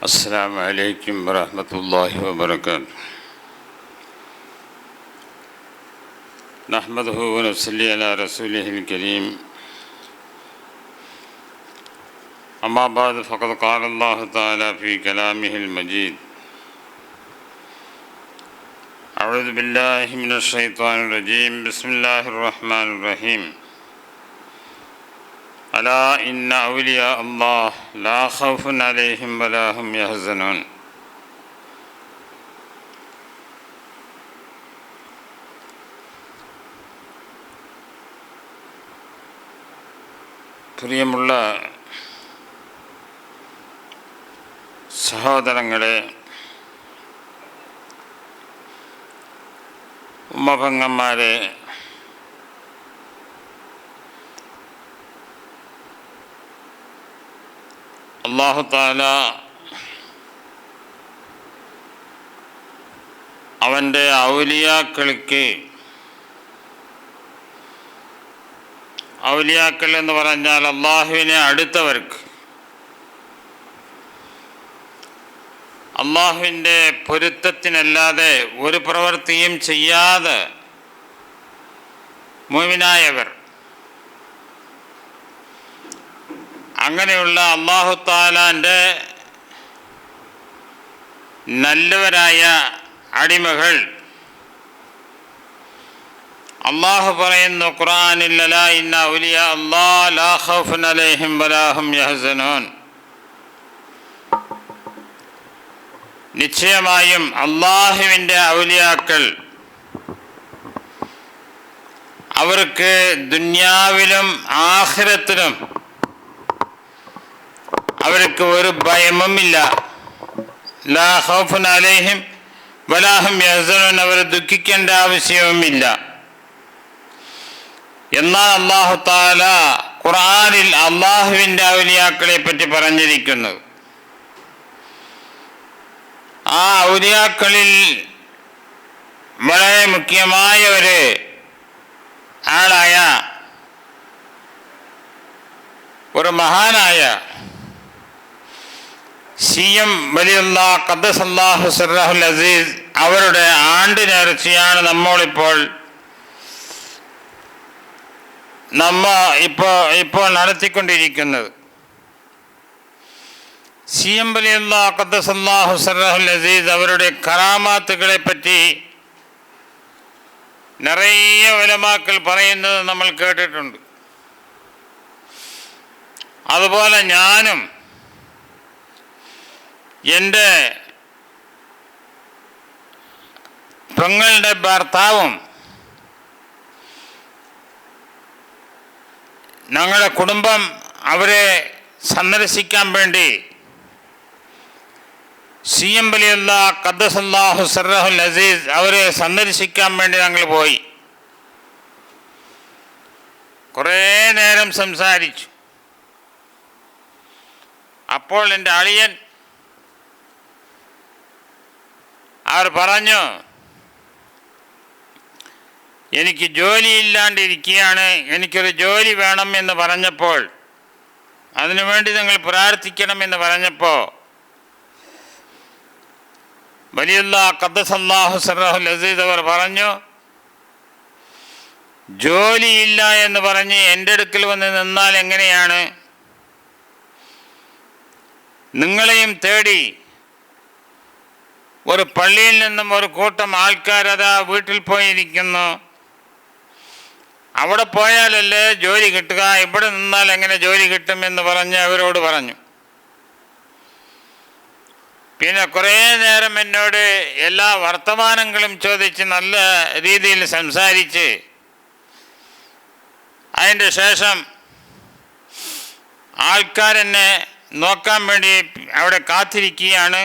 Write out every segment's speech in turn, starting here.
السلام عليكم ورحمة الله وبركاته. نحمده ونصلي على رسوله الكريم. أما بعد فقد قال الله تعالى في كلامه المجيد: أعوذ بالله من الشيطان الرجيم. بسم الله الرحمن الرحيم. ألا إن أولياء الله لا خوف عليهم ولا هم يحزنون. പ്രിയമുള്ള സഹോദരങ്ങളെ, ഉമ്മപെങ്ങന്മാരെ, അല്ലാഹു തആല അവൻ്റെ ഔലിയാക്കൾക്ക്, ഔലിയാക്കൾ എന്ന് പറഞ്ഞാൽ അള്ളാഹുവിനെ അടുത്തവർക്ക്, അള്ളാഹുവിൻ്റെ പൊരുത്തത്തിനല്ലാതെ ഒരു പ്രവൃത്തിയും ചെയ്യാതെ മുഅ്മിനായവർ, അങ്ങനെയുള്ള അല്ലാഹു തആലാൻ്റെ നല്ലവരായ അടിമകൾ, അള്ളാഹു പറയുന്നു ഖുർആനിൽ: അലാ ഇന്ന ഔലിയാ അല്ലാഹ് ലാ ഖൗഫുൻ അലൈഹിം വലാ ഹും യഹ്സനൂൻ. നിശ്ചയമായും അള്ളാഹുവിൻ്റെ ഔലിയാക്കൾ, അവർക്ക് ദുനിയാവിലും ആഖിറത്തിലും അവർക്ക് ഒരു ഭയവുമില്ല. ലാ ഖൗഫുൻ അലൈഹിം വലാ ഹും യഹ്സനൂൻ. അവർ ദുഃഖിക്കേണ്ട ആവശ്യവുമില്ല. എന്നാൽ അല്ലാഹു തആല ഖുർആനിൽ അള്ളാഹുവിൻ്റെ ഔലിയാക്കളെ പറ്റി പറഞ്ഞിരിക്കുന്നത്, ആ ഔലിയാക്കളിൽ വളരെ മുഖ്യമായ ഒരു ആളായ ഒരു മഹാനായ സി.എം. വലിയുല്ലാഹ് ഖദ്ദസല്ലാഹു സിർറഹുൽ അസീസ് അവരുടെ ആണ്ട് നേർച്ചയാണ് ഇപ്പോൾ നടത്തിക്കൊണ്ടിരിക്കുന്നത്. സി.എം. വലിയുല്ലാഹ് ഖദ്ദസല്ലാഹു സിർറഹുൽ അസീസ് അവരുടെ കറാമാത്തുകളെ പറ്റി നിറയെ ഉലമാക്കൾ പറയുന്നത് നമ്മൾ കേട്ടിട്ടുണ്ട്. അതുപോലെ ഞാനും എൻ്റെ പെങ്ങളുടെ ഭർത്താവും ഞങ്ങളുടെ കുടുംബം അവരെ സന്ദർശിക്കാൻ വേണ്ടി സി.എം. വലിയുല്ലാഹ് ഖദ്ദസല്ലാഹു സിർറഹുൽ അസീസ് അവരെ സന്ദർശിക്കാൻ വേണ്ടി ഞങ്ങൾ പോയി. കുറേ നേരം സംസാരിച്ചു. അപ്പോൾ എൻ്റെ അളിയൻ അവർ പറഞ്ഞു, എനിക്ക് ജോലിയില്ലാണ്ടിരിക്കുകയാണ്, എനിക്കൊരു ജോലി വേണം എന്ന് പറഞ്ഞപ്പോൾ, അതിനുവേണ്ടി നിങ്ങൾ പ്രാർത്ഥിക്കണമെന്ന് പറഞ്ഞപ്പോൾ വലിയുല്ലാഹ് ഖദ്ദസല്ലാഹു സിർറഹുൽ അസീസ് അവർ പറഞ്ഞു, ജോലിയില്ല എന്ന് പറഞ്ഞ് എൻ്റെ അടുക്കൽ വന്ന് നിന്നാൽ എങ്ങനെയാണ്? നിങ്ങളെയും തേടി ഒരു പള്ളിയിൽ നിന്നും ഒരു കൂട്ടം ആൾക്കാരതാ വീട്ടിൽ പോയിരിക്കുന്നു. അവിടെ പോയാലല്ലേ ജോലി കിട്ടുക, ഇവിടെ നിന്നാൽ എങ്ങനെ ജോലി കിട്ടുമെന്ന് പറഞ്ഞ് അവരോട് പറഞ്ഞു. പിന്നെ കുറേ നേരം എന്നോട് എല്ലാ വർത്തമാനങ്ങളും ചോദിച്ച് നല്ല രീതിയിൽ സംസാരിച്ച് അതിൻ്റെ ശേഷം ആൾക്കാരെന്നെ നോക്കാൻ വേണ്ടി അവിടെ കാത്തിരിക്കുകയാണ്.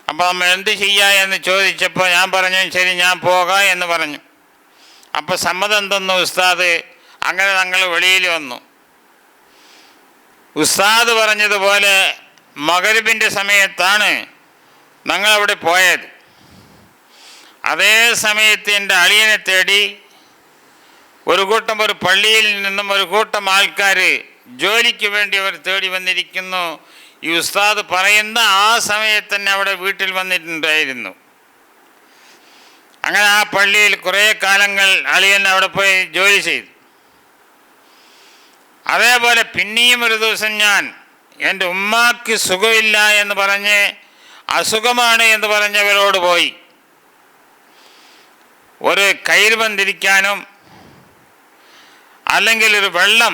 അപ്പോൾ നമ്മൾ എന്ത് ചെയ്യുക എന്ന് ചോദിച്ചപ്പോൾ ഞാൻ പറഞ്ഞു, ശരി ഞാൻ പോകാം എന്ന് പറഞ്ഞു. അപ്പോൾ സമ്മതം തന്നു ഉസ്താദ്. അങ്ങനെ ഞങ്ങൾ വെളിയിൽ വന്നു. ഉസ്താദ് പറഞ്ഞതുപോലെ മഗ്‌രിബിൻ്റെ സമയത്താണ് ഞങ്ങളവിടെ പോയത്. അതേ സമയത്ത് എൻ്റെ അളിയനെ തേടി ഒരു പള്ളിയിൽ നിന്നും ഒരു കൂട്ടം ആൾക്കാർ ജോലിക്ക് വേണ്ടി അവർ തേടി വന്നിരിക്കുന്നു. ഈ ഉസ്താദ് പറയുന്ന ആ സമയത്ത് തന്നെ അവിടെ വീട്ടിൽ വന്നിട്ടുണ്ടായിരുന്നു. അങ്ങനെ ആ പള്ളിയിൽ കുറേ കാലങ്ങൾ അളിയൻ അവിടെ പോയി ജോലി ചെയ്തു. അതേപോലെ പിന്നെയും ഒരു ദിവസം ഞാൻ എൻ്റെ ഉമ്മാക്ക് സുഖമില്ല എന്ന് പറഞ്ഞ് അസുഖമാണ് എന്ന് പറഞ്ഞവരോട് പോയി ഒരു കയിറ് ബന്ധിരിക്കാനും അല്ലെങ്കിൽ ഒരു വെള്ളം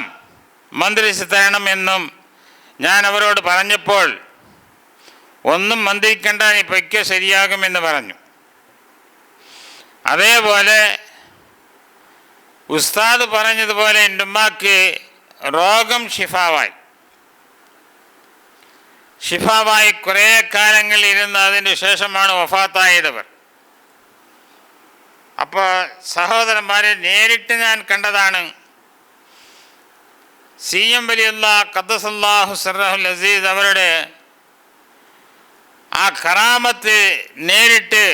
മന്ത്രിച്ച് തരണമെന്നും ഞാൻ അവരോട് പറഞ്ഞപ്പോൾ ഒന്നും മന്ത്രിക്കണ്ട, നീ പൊയ്ക്കോ, ശരിയാകുമെന്ന് പറഞ്ഞു. അതേപോലെ ഉസ്താദ് പറഞ്ഞതുപോലെ എൻ്റെ ഉമ്മാക്ക് രോഗം ഷിഫാവായി കുറേ കാലങ്ങൾ ഇരുന്ന് അതിന് ശേഷമാണ് വഫാത്തായതവർ. അപ്പോൾ സഹോദരന്മാരെ, നേരിട്ട് ഞാൻ കണ്ടതാണ്. CM വലിയുള്ള ഖദ്ദസല്ലാഹു സിർറഹുൽ അസീസ് അവരുടെ ആ കറാമത്ത് നേരിട്ട്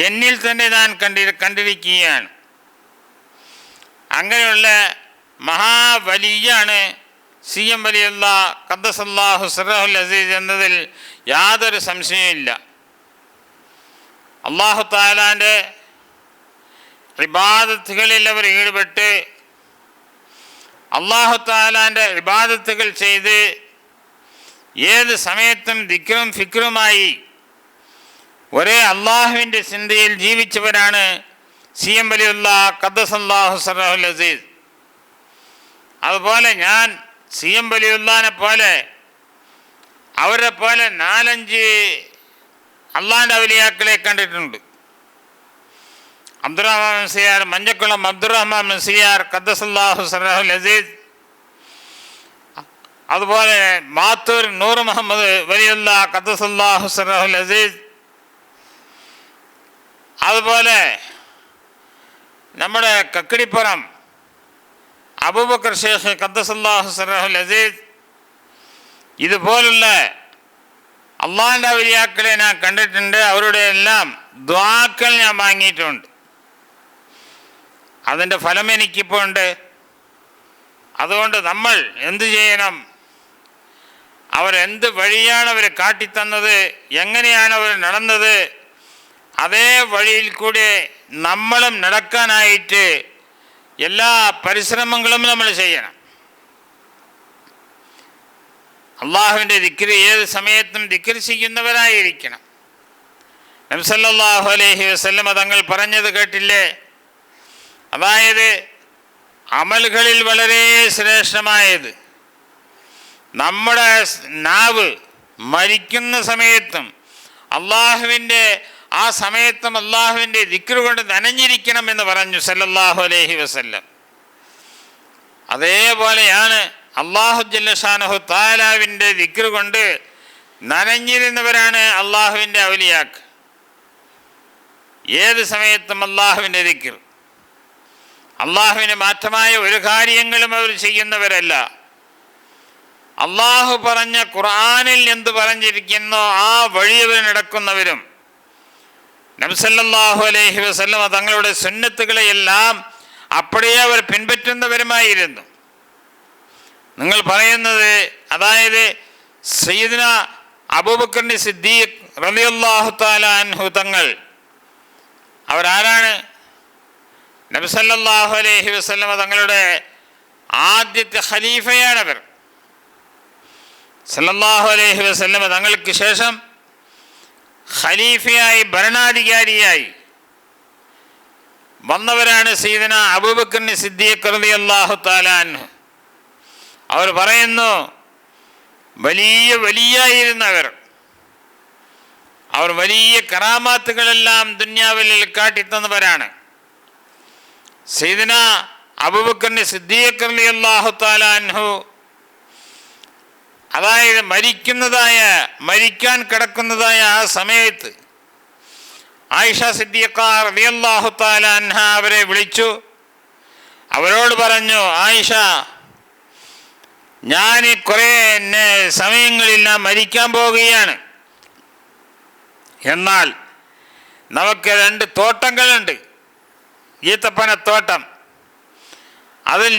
എന്നിൽ തന്നെ ഞാൻ കണ്ടിരിക്കുകയാണ്. അങ്ങനെയുള്ള മഹാവലിയാണ് CM വലിയുള്ള ഖദ്ദസല്ലാഹു സിർറഹുൽ അസീസ് എന്നതിൽ യാതൊരു സംശയമില്ല. അല്ലാഹു തആലാൻ്റെ ഇബാദത്തുകളിൽ അവർ ഈടുപെട്ട് അല്ലാഹു തആലാൻ്റെ ഇബാദത്തുകൾ ചെയ്ത് ഏത് സമയത്തും ദിക്റും ഫിക്റുമായി ഒരേ അള്ളാഹുവിൻ്റെ ചിന്തയിൽ ജീവിച്ചവരാണ് CM വലിയുള്ള ഖദ്ദസല്ലാഹു സിർറഹുൽ അസീസ്. അതുപോലെ ഞാൻ CM വലിയുള്ളാനെ പോലെ അവരെ പോലെ 4-5 അള്ളാഹിൻ്റെ ഔലിയാക്കളെ കണ്ടിട്ടുണ്ട്. അബ്ദുറഹ്മാൻ മുസ്ലിയാർ, മഞ്ചക്കുളം അബ്ദുറഹ്മാൻ മുസ്ലിയാർ ഖദ്ദസല്ലാഹു സിർറഹുൽ അസീസ്, അതുപോലെ മാത്തൂർ നൂർ മുഹമ്മദ് വലിയുള്ള ഖദ്ദസല്ലാഹു സിർറഹുൽ അസീസ്, അതുപോലെ നമ്മുടെ കക്കിടിപ്പുറം അബൂബക്കർ ഷേഖ് ഖദ്ദസല്ലാഹു സിർറഹുൽ അസീസ്, ഇതുപോലുള്ള അള്ളാഹിൻ്റെ ഔലിയാക്കളെ ഞാൻ കണ്ടിട്ടുണ്ട്. അവരുടെ എല്ലാം ദുആക്കൾ ഞാൻ വാങ്ങിയിട്ടുണ്ട്. അതിൻ്റെ ഫലം എനിക്കിപ്പോൾ ഉണ്ട്. അതുകൊണ്ട് നമ്മൾ എന്തു ചെയ്യണം? അവരെന്ത് വഴിയാണ് അവർ കാട്ടിത്തന്നത്, എങ്ങനെയാണ് അവർ നടന്നത്, അതേ വഴിയിൽ കൂടെ നമ്മളും നടക്കാനായിട്ട് എല്ലാ പരിശ്രമങ്ങളും നമ്മൾ ചെയ്യണം. അള്ളാഹുവിൻ്റെ ദിക്ർ ഏത് സമയത്തും ദിക്ർ ചെയ്യുന്നവരായിരിക്കണം. നബി സല്ലല്ലാഹു അലൈഹി വസല്ലം തങ്ങൾ പറഞ്ഞത് കേട്ടില്ലേ? അതായത് അമലുകളിൽ വളരെ ശ്രേഷ്ഠമായത് നമ്മുടെ നാവ് മരിക്കുന്ന സമയത്തും അള്ളാഹുവിൻ്റെ ആ സമയത്തും അള്ളാഹുവിൻ്റെ ദിക്ർ കൊണ്ട് നനഞ്ഞിരിക്കണം എന്ന് പറഞ്ഞു സല്ലല്ലാഹു അലൈഹി വസല്ലം. അതേപോലെയാണ് അള്ളാഹു ജല്ല ഷാനഹു തആലാവിൻ്റെ ദിക്ർ കൊണ്ട് നനഞ്ഞിരുന്നവരാണ് അള്ളാഹുവിൻ്റെ ഔലിയാക്ക്. ഏത് സമയത്തും അള്ളാഹുവിൻ്റെ ദിക്ർ, അള്ളാഹുവിന് മാറ്റമായ ഒരു കാര്യങ്ങളും അവർ ചെയ്യുന്നവരല്ല. അള്ളാഹു പറഞ്ഞ ഖുർആനിൽ എന്ത് പറഞ്ഞിരിക്കുന്നോ ആ വഴി അവർ നടക്കുന്നവരും നബി സല്ലല്ലാഹു അലൈഹി വസല്ലം തങ്ങളുടെ സുന്നത്തുകളെയെല്ലാം അപ്പോഴേ അവർ പിൻപറ്റുന്നവരുമായിരുന്നു. നിങ്ങൾ പറയുന്നത്, അതായത് സയ്യിദുന അബൂബക്കർ സിദ്ദീഖ് റളിയല്ലാഹു തആല അൻഹു തങ്ങൾ അവരാരാണ്? നബി സല്ലല്ലാഹു അലൈഹി വസല്ലം തങ്ങളുടെ ആദ്യത്തെ ഖലീഫയാണവർ. സല്ലല്ലാഹു അലൈഹി വസല്ലം തങ്ങൾക്ക് ശേഷം ഖലീഫയായി ഭരണാധികാരിയായി വന്നവരാണ് സയ്യിദുന അബൂബക്കർ സിദ്ദീഖ് റളിയല്ലാഹു തആല അൻഹു. അവർ പറയുന്നു, വലിയായിരുന്നവർ, അവർ വലിയ കറാമാത്തുകളെല്ലാം ദുനിയാവിൽ കാട്ടിത്തന്നവരാണ്. സയ്യിദുന അബൂബക്കർ സിദ്ദീഖ് റളിയല്ലാഹു തആല അൻഹു അതായത് മരിക്കാൻ കിടക്കുന്നതായ ആ സമയത്ത് ആയിഷ സിദ്ദീഖ റളിയല്ലാഹു തആല അൻഹ അവരെ വിളിച്ചു. അവരോട് പറഞ്ഞു, ആയിഷ, ഞാൻ കുറേ സമയങ്ങളിൽ ഞാൻ മരിക്കാൻ പോവുകയാണ്. എന്നാൽ നമുക്ക് 2 തോട്ടങ്ങളുണ്ട്, ഈത്തപ്പനത്തോട്ടം. അതിൽ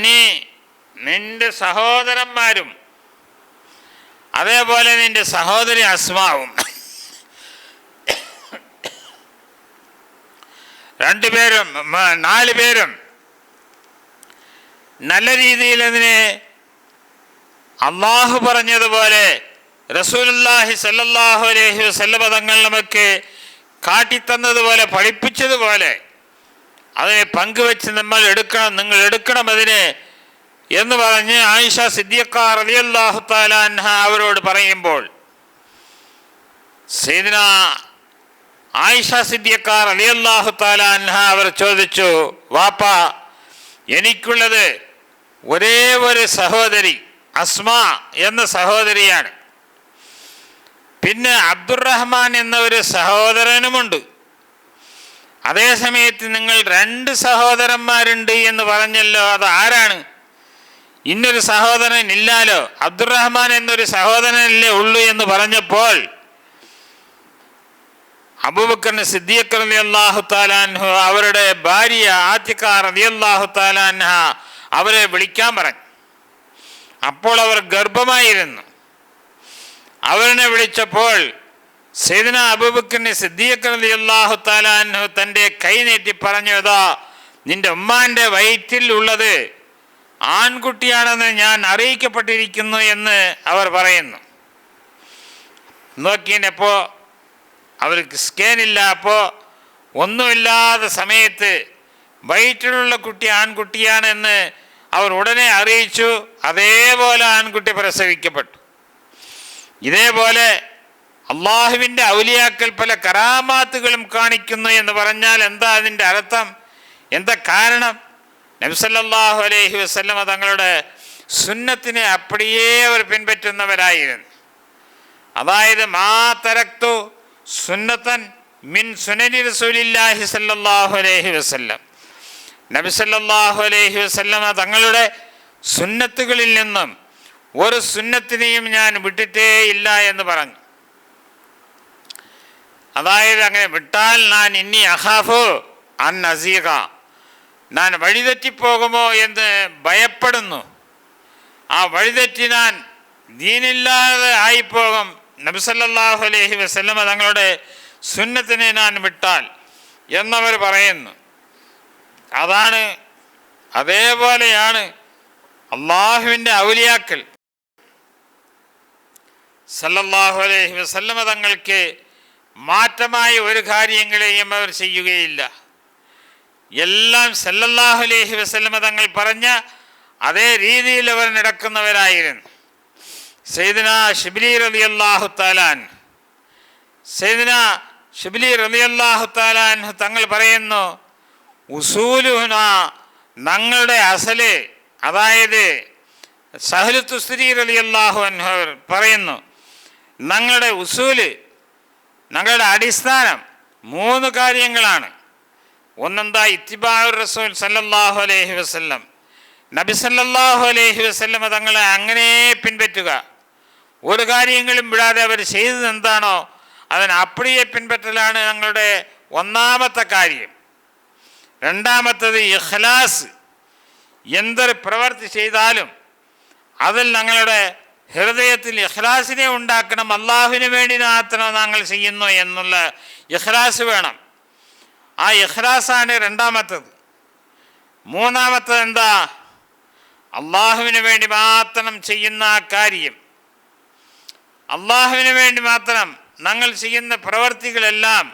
നിന്റെ സഹോദരന്മാരും അതേപോലെ നിന്റെ സഹോദരി അസ്മാവും. രണ്ടുപേരും 4 പേരും നല്ല രീതിയിൽ അതിനെ അള്ളാഹു പറഞ്ഞതുപോലെ റസൂലുള്ളാഹി സ്വല്ലല്ലാഹു അലൈഹി വസല്ലം തങ്ങൾ നമുക്ക് കാട്ടിത്തന്നതുപോലെ പഠിപ്പിച്ചതുപോലെ അതിനെ പങ്കുവെച്ച് നിങ്ങൾ എടുക്കണം അതിനെ എന്ന് പറഞ്ഞ് ആയിഷ സിദ്ദീഖ റളിയല്ലാഹു തആല അൻഹ അവരോട് പറയുമ്പോൾ സയ്യിദന ആയിഷ സിദ്ദീഖ റളിയല്ലാഹു തആല അൻഹ അവർ ചോദിച്ചു, വാപ്പ, എനിക്കുള്ളത് ഒരേ ഒരു സഹോദരി അസ്മാ എന്ന സഹോദരിയാണ്. പിന്നെ അബ്ദുറഹ്മാൻ എന്ന ഒരു സഹോദരനുമുണ്ട്. അതേസമയത്ത് നിങ്ങൾ 2 സഹോദരന്മാരുണ്ട് എന്ന് പറഞ്ഞല്ലോ, അത് ആരാണ്? ഇന്നൊരു സഹോദരൻ ഇല്ലാലോ, അബ്ദുറഹ്മാൻ എന്നൊരു സഹോദരനല്ലേ ഉള്ളൂ എന്ന് പറഞ്ഞപ്പോൾ അബൂബക്കർ സിദ്ദീഖ് റളിയല്ലാഹു തആല അൻഹു അവരുടെ ഭാര്യ ആതിഖ റളിയല്ലാഹു തആല അൻഹ അവരെ വിളിക്കാൻ പറഞ്ഞു. അപ്പോൾ അവർ ഗർഭമായിരുന്നു. അവരെ വിളിച്ചപ്പോൾ സയ്യിദന അബൂബക്കർ സിദ്ദീഖ് റളിയല്ലാഹു തആല അൻഹു തൻ്റെ കൈ നീട്ടി പറഞ്ഞു, ഇതാ നിന്റെ ഉമ്മാൻ്റെ വയറ്റിൽ ഉള്ളത് ആൺകുട്ടിയാണെന്ന് ഞാൻ അറിയിക്കപ്പെട്ടിരിക്കുന്നു എന്ന് അവർ പറയുന്നു. നോക്കിയപ്പോൾ അവർക്ക് സ്കാനില്ല. അപ്പോൾ ഒന്നുമില്ലാത്ത സമയത്ത് വയറ്റിലുള്ള കുട്ടി ആൺകുട്ടിയാണെന്ന് അവർ ഉടനെ അറിയിച്ചു. അതേപോലെ ആൺകുട്ടി പ്രസവിക്കപ്പെട്ടു. ഇതേപോലെ അള്ളാഹുവിൻ്റെ ഔലിയാക്കൾ പല കറാമാത്തുകളും കാണിക്കുന്നു എന്ന് പറഞ്ഞാൽ എന്താ അതിൻ്റെ അർത്ഥം? എന്താ കാരണം? നബി സല്ലല്ലാഹു അലൈഹി വസല്ലം തങ്ങളുടെ സുന്നത്തിനെ அப்படியே അവർ പിൻപറ്റുന്നവരായിരുന്നു. അതായത് മാ തറക്തു സുന്നത്തൻ മിൻ സുനനി റസൂലില്ലാഹി സല്ലല്ലാഹു അലൈഹി വസല്ലം, നബി സല്ലല്ലാഹു അലൈഹി വസല്ലം തങ്ങളുടെ സുന്നത്തുകളിൽ നിന്നും ഒരു സുന്നത്തിനെയും ഞാൻ വിട്ടിട്ടേ ഇല്ല എന്ന് പറഞ്ഞു. അതായത് അങ്ങനെ വിട്ടാൽ ഞാൻ ഇന്നി അഖാഫു അൻ അസീഖ, ഞാൻ വഴിതെറ്റിപ്പോകുമോ എന്ന് ഭയപ്പെടുന്നു. ആ വഴിതെറ്റി ഞാൻ ദീനില്ലാതെ ആയിപ്പോകും. നബി സല്ലല്ലാഹു അലൈഹി വസല്ലം തങ്ങളുടെ സുന്നത്തിനെ ഞാൻ വിട്ടാൽ എന്നവർ പറയുന്നു. അതേപോലെയാണ് അള്ളാഹുവിൻ്റെ ഔലിയാക്കൾ സല്ലല്ലാഹു അലൈഹി വസല്ലം തങ്ങൾക്ക് മാറ്റമായ ഒരു കാര്യങ്ങളെയും അവർ ചെയ്യുകയില്ല. എല്ലാം സല്ലല്ലാഹു അലൈഹി വസല്ലം തങ്ങൾ പറഞ്ഞ അതേ രീതിയിൽ അവർ നടക്കുന്നവരായിരുന്നു. സയ്യിദന ശിബ്ലി റളിയല്ലാഹു തആല അൻഹു തങ്ങൾ പറയുന്നു, ഉസൂലുന, ഞങ്ങളുടെ അസല്, അതായത് സഹ്ലു തുസ്രി റളിയല്ലാഹു അൻഹു പറയുന്നു, ഞങ്ങളുടെ ഉസൂല്, ഞങ്ങളുടെ അടിസ്ഥാനം 3 കാര്യങ്ങളാണ്. ഒന്നെന്താ? ഇത്തിബാഉർ റസൂൽ സല്ലല്ലാഹു അലൈഹി വസല്ലം, നബി സല്ലല്ലാഹു അലൈഹി വസല്ലം തങ്ങളെ അങ്ങനെ പിൻപറ്റുക. ഒരു കാര്യങ്ങളും വിടാതെ അവർ ചെയ്തത് എന്താണോ അതിനെ അപ്പടിയെ പിൻപറ്റലാണ് ഞങ്ങളുടെ ഒന്നാമത്തെ കാര്യം. രണ്ടാമത്തത് ഇഖ്ലാസ്. എന്തൊരു പ്രവൃത്തി ചെയ്താലും അതിൽ ഞങ്ങളുടെ ഹൃദയത്തിൽ ഇഖ്ലാസിനെ ഉണ്ടാക്കണം. അള്ളാഹുവിന് വേണ്ടി മാത്രം ഞങ്ങൾ ചെയ്യുന്നു എന്നുള്ള ഇഖ്ലാസ് വേണം. ആ ഇഖ്ലാസാണ് രണ്ടാമത്തത്. മൂന്നാമത്തത് എന്താ? അള്ളാഹുവിന് വേണ്ടി മാത്രം ചെയ്യുന്ന ആ കാര്യം, അള്ളാഹുവിന് വേണ്ടി മാത്രം ഞങ്ങൾ ചെയ്യുന്ന പ്രവൃത്തികളെല്ലാം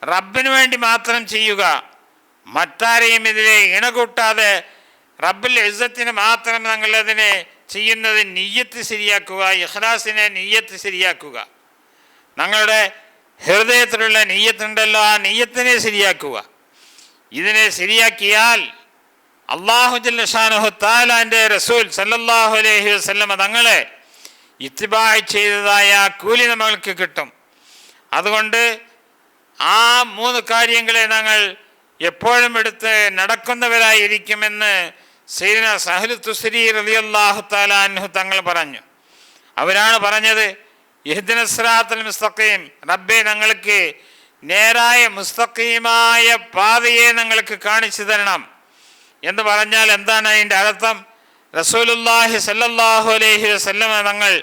റബ്ബിന് വേണ്ടി മാത്രം ചെയ്യുക. മറ്റാരെയും ഇതിലെ ഇണകൂട്ടാതെ റബ്ബുൽ ഇസ്സത്തിന് മാത്രം ഞങ്ങൾ അതിനെ ചെയ്യുന്നത് നിയ്യത്ത് ശരിയാക്കുക. ഇഖ്ലാസിനെ നിയ്യത്ത് ശരിയാക്കുക. ഞങ്ങളുടെ ഹൃദയത്തിലുള്ള നിയ്യത്തുണ്ടല്ലോ, ആ നിയ്യത്തിനെ ശരിയാക്കുക. ഇതിനെ ശരിയാക്കിയാൽ അല്ലാഹു ജല്ല ഷാനുഹു തആലാന്റെ റസൂൽ സല്ലല്ലാഹു അലൈഹി വസല്ലം തങ്ങളെ ഇത്തിബാഅ് ചെയ്തതായ കൂലി നമ്മൾക്ക് കിട്ടും. അതുകൊണ്ട് ആ 3 കാര്യങ്ങളെ ഞങ്ങൾ എപ്പോഴും എടുത്ത് നടക്കുന്നവരായിരിക്കുമെന്ന് സയ്യിദന സഹ്ലു തുസ്രി റളിയല്ലാഹു തആല അൻഹു തങ്ങൾ പറഞ്ഞു. അവരാണ് പറഞ്ഞത്, ഇഹ്ദിനസ് സിറാത്തൽ മുസ്തഖീം, റബ്ബേ ഞങ്ങൾക്ക് നേരായ മുസ്തഖീമായ പാതയെ ഞങ്ങൾക്ക് കാണിച്ചു തരണം എന്ന് പറഞ്ഞാൽ എന്താണ് അതിൻ്റെ അർത്ഥം? റസൂലുള്ളാഹി സ്വല്ലല്ലാഹു അലൈഹി വസല്ലം തങ്ങൾ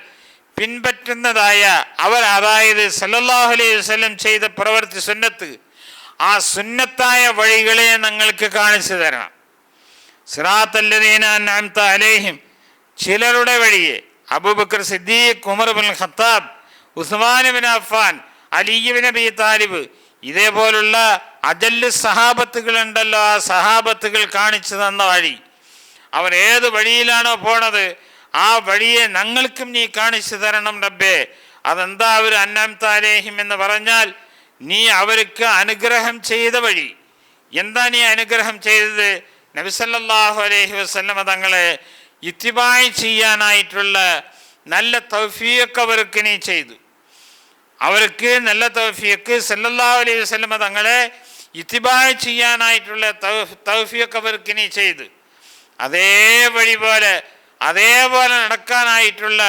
പിൻപറ്റുന്നതായ അവർ, അതായത് സല്ലല്ലാഹു അലൈഹി വസല്ലം ചെയ്ത പ്രവൃത്തി സുന്നത്ത്, ആ സുന്നത്തായ വഴികളെ ഞങ്ങൾക്ക് കാണിച്ചു തരണം. സിറാത്തല്ലദീന അൻഅംത അലൈഹിം, ചിലരുടെ വഴിയെ, അബൂബക്കർ സിദ്ദീഖ്, ഉമർ ഇബ്നുൽ ഖത്താബ്, ഉസ്മാൻ ഇബ്നു അഫ്ഫാൻ, അലി ഇബ്നു അബീ താലിബ്, ഇതേപോലുള്ള അജല്ല് സഹാബത്തുകളുണ്ടല്ലോ, ആ സഹാബത്തുകൾ കാണിച്ചു തന്ന വഴി, അവർ ഏത് വഴിയിലാണോ പോണത് ആ വഴിയെ ഞങ്ങൾക്കും നീ കാണിച്ചു തരണം റബ്ബേ. അതെന്താ അവർ അൻഅംത അലൈഹിം എന്ന് പറഞ്ഞാൽ നീ അവർക്ക് അനുഗ്രഹം ചെയ്ത വഴി. എന്താ നീ അനുഗ്രഹം ചെയ്തത്? നബി സല്ലല്ലാഹു അലൈഹി വസല്ലമ തങ്ങളെ ഇത്തിബാഅ് ചെയ്യാനായിട്ടുള്ള നല്ല തൗഫീഖ് അവർക്ക് നീ ചെയ്തു. അവർക്ക് നല്ല തൗഫീഖ്, സല്ലല്ലാഹു അലൈഹി വസല്ലമ തങ്ങളെ ഇത്തിബാഅ് ചെയ്യാനായിട്ടുള്ള തൗഫീഖ് അവർക്ക് നീ ചെയ്തു. അതേപോലെ നടക്കാനായിട്ടുള്ള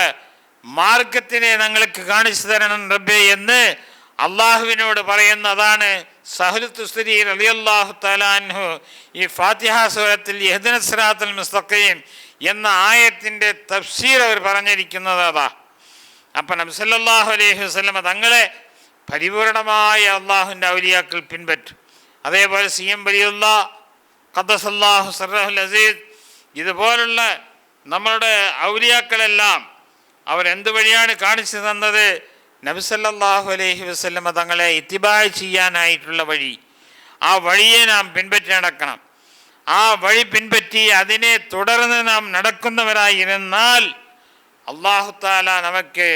മാർഗത്തിനെ ഞങ്ങൾക്ക് കാണിച്ചു തരണം റബ്ബേ എന്ന് അള്ളാഹുവിനോട് പറയുന്നതാണ് സഹ്ലു തുസ്തരി റളിയല്ലാഹു തആല അൻഹു ഈ ഫാത്തിഹ സൂറത്തിൽ ഇഹ്ദിനസ് സിറാത്തൽ മുസ്തഖീം എന്ന ആയത്തിൻ്റെ തഫ്സീർ അവർ പറഞ്ഞിരിക്കുന്നത് അതാ. അപ്പം നബി സല്ലല്ലാഹു അലൈഹി വസല്ലമ തങ്ങളെ പരിപൂർണമായ അള്ളാഹുവിൻ്റെ ഔലിയാക്കൾ പിൻപറ്റും. അതേപോലെ സിഎം വലിയുല്ലാഹ് ഖദ്ദസല്ലാഹു സിർറഹുൽ അസീസ്, ഇതുപോലുള്ള നമ്മളുടെ ഔലിയാക്കളെല്ലാം അവരെന്ത് വഴിയാണ് കാണിച്ചു തന്നത്? നബി സല്ലല്ലാഹു അലൈഹി വസല്ലമ തങ്ങളെ ഇത്തിബാഅ് ചെയ്യാനായിട്ടുള്ള വഴി. ആ വഴിയെ നാം പിൻപറ്റി നടക്കണം. ആ വഴി പിൻപറ്റി അതിനെ തുടർന്ന് നാം നടക്കുന്നവരായിരുന്നാൽ അല്ലാഹു തആല നമുക്ക്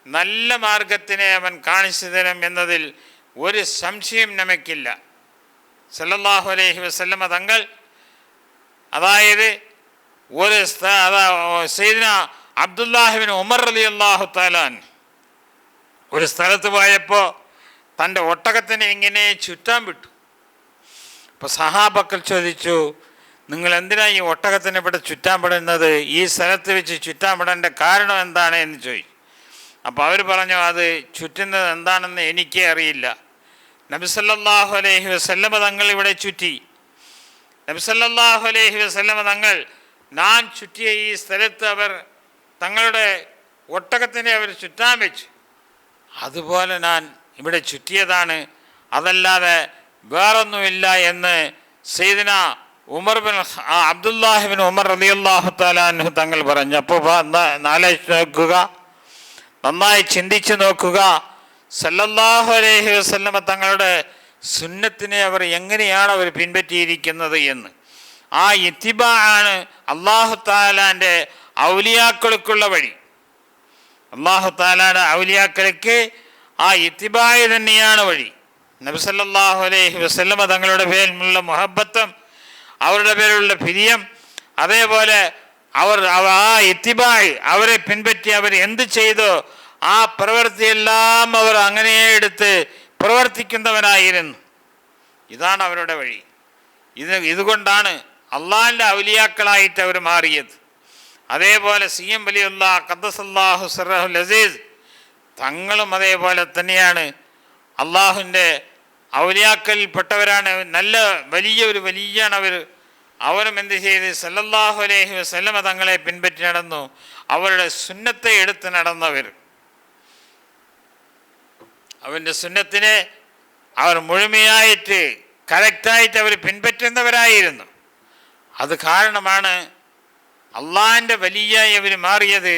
നല്ല മാർഗത്തിനെ അവൻ കാണിച്ചു തരും എന്നതിൽ ഒരു സംശയം നമുക്കില്ല. സല്ലല്ലാഹു അലൈഹി വസല്ലമ തങ്ങൾ, അതായത് സയ്യിദ്ന അബ്ദുല്ലാഹി ഇബ്നു ഉമർ റളിയല്ലാഹു തആല ഒരു സ്ഥലത്ത് പോയപ്പോൾ തൻ്റെ ഒട്ടകത്തിനെ ഇങ്ങനെ ചുറ്റാൻ വിട്ടു. അപ്പോൾ സഹാബക്കൾ ചോദിച്ചു, നിങ്ങൾ എന്തിനാണ് ഈ ഒട്ടകത്തിനെ ഇവിടെ ചുറ്റാൻ വിടുന്നത്? ഈ സ്ഥലത്ത് വെച്ച് ചുറ്റാൻ വിടേണ്ട കാരണം എന്താണ് എന്ന് ചോദിച്ചു. അപ്പോൾ അവർ പറഞ്ഞു, അത് ചുറ്റുന്നത് എന്താണെന്ന് എനിക്കേ അറിയില്ല. നബി സല്ലല്ലാഹു അലൈഹി വസല്ലമ തങ്ങൾ ഇവിടെ ചുറ്റി. നബി സല്ലല്ലാഹു അലൈഹി വസല്ലമ തങ്ങൾ ഞാൻ ചുറ്റിയ ഈ സ്ഥലത്ത് അവർ തങ്ങളുടെ ഒട്ടകത്തിനെ അവർ ചുറ്റാൻ വെച്ചു. അതുപോലെ ഞാൻ ഇവിടെ ചുറ്റിയതാണ്, അതല്ലാതെ വേറൊന്നുമില്ല എന്ന് സയ്യിദ്ന അബ്ദുല്ലാഹി ഇബ്നു ഉമർ റളിയല്ലാഹു തആല അൻഹു തങ്ങൾ പറഞ്ഞു. അപ്പോൾ ആലോചിച്ച് നോക്കുക, നന്നായി ചിന്തിച്ച് നോക്കുക, സല്ലല്ലാഹു അലൈഹി വസല്ലമ തങ്ങളുടെ സുന്നത്തിനെ എങ്ങനെയാണ് അവർ പിൻപറ്റിയിരിക്കുന്നത് എന്ന്. ആ ഇത്തിബാഅ് അല്ലാഹു തആലാൻ്റെ ഔലിയാക്കൾക്കുള്ള വഴി. അല്ലാഹു തആലായുടെ ഔലിയാക്കൾക്ക് ആ ഇത്തിബാഅ് തന്നെയാണ് വഴി. നബി സല്ലല്ലാഹു അലൈഹി വസല്ലമ തങ്ങളുടെ പേരിലുള്ള മുഹബ്ബത്തും അവരുടെ പേരിലുള്ള പ്രിയം, അതേപോലെ അവർ ആ ഇത്തിബാഅ് അവരെ പിൻപറ്റി അവർ എന്ത് ചെയ്തോ ആ പ്രവൃത്തിയെല്ലാം അവർ അങ്ങനെ എടുത്ത് പ്രവർത്തിക്കുന്നവരായിരുന്നു. ഇതാണ് അവരുടെ വഴി. ഇതുകൊണ്ടാണ് അള്ളാഹിൻ്റെ ഔലിയാക്കളായിട്ട് അവർ മാറിയത്. അതേപോലെ സിഎം വലിയുല്ലാഹ് ഖദ്ദസല്ലാഹു സിർറഹുൽ അസീസ് തങ്ങളും അതേപോലെ തന്നെയാണ് അള്ളാഹുവിൻ്റെ ഔലിയാക്കളിൽപ്പെട്ടവരാണ്. നല്ല വലിയാണ് അവരും എന്ത് ചെയ്ത് സല്ലല്ലാഹു അലൈഹി വസല്ലമ തങ്ങളെ പിൻപറ്റി നടന്നു. അവരുടെ സുന്നത്തെ എടുത്ത് നടന്നവർ, അവൻ്റെ സുന്നത്തിനെ അവർ മുഴുമയായിട്ട് കറക്റ്റായിട്ട് അവർ പിൻപറ്റുന്നവരായിരുന്നു. അത് കാരണമാണ് അള്ളാഹിൻ്റെ വലിയായി അവർ മാറിയത്.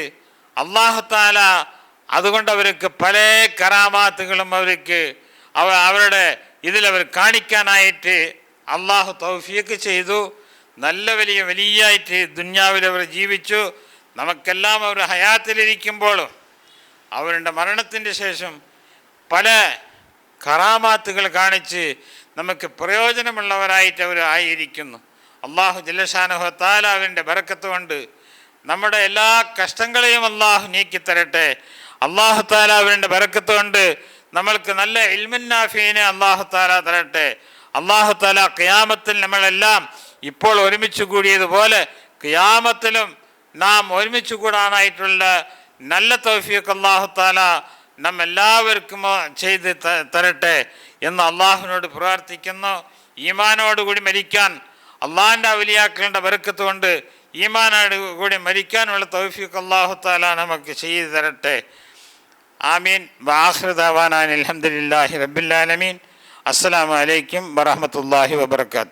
അല്ലാഹു തആല അതുകൊണ്ട് അവർക്ക് പല കറാമാത്തുകളും അവരുടെ ഇതിലവർ കാണിക്കാനായിട്ട് അള്ളാഹു തൗഫീഖ് ചെയ്തു. നല്ല വലിയായിട്ട് ദുന്യാവിൽ അവർ ജീവിച്ചു. നമുക്കെല്ലാം അവർ ഹയാത്തിലിരിക്കുമ്പോഴും അവരുടെ മരണത്തിൻ്റെ ശേഷം പല കറാമാത്തുകൾ കാണിച്ച് നമുക്ക് പ്രയോജനമുള്ളവരായിട്ട് അവർ ആയിരിക്കുന്നു. അള്ളാഹു ജല്ല ശാനഹു തആല അവൻ്റെ ബറക്കത്ത് കൊണ്ട് നമ്മുടെ എല്ലാ കഷ്ടങ്ങളെയും അള്ളാഹു നീക്കിത്തരട്ടെ. അള്ളാഹു തആല അവൻ്റെ ബറക്കത്ത് കൊണ്ട് നമ്മൾക്ക് നല്ല ഇൽമുൻ നാഫിഇനെ അള്ളാഹു തആല തരട്ടെ. അള്ളാഹു തആല ഖിയാമത്തിൽ നമ്മളെല്ലാം ഇപ്പോൾ ഒരുമിച്ച് കൂടിയതുപോലെ ഖിയാമത്തിലും നാം ഒരുമിച്ച് കൂടാനായിട്ടുള്ള നല്ല തൗഫീഖ് അള്ളാഹു തആല നമ്മെല്ലാവർക്കും ചെയ്ത് തരട്ടെ എന്ന് അള്ളാഹുവിനോട് പ്രാർത്ഥിക്കുന്നു. ഈമാനോടുകൂടി മരിക്കാൻ അള്ളാഹിൻ്റെ ഔലിയാക്കളുടെ ബറക്കത്ത് കൊണ്ട് ഈമാനോട് കൂടി മരിക്കാനുള്ള തൗഫീഖ് അള്ളാഹു തആല നമുക്ക് ചെയ്തു തരട്ടെ. ആമീൻ. വആഖിറു ദഅവാനാ അൽഹംദുലില്ലാഹി റബ്ബിൽ ആലമീൻ. അസ്സലാമു അലൈക്കും വറഹ്മത്തുള്ളാഹി വബറകാതുഹു.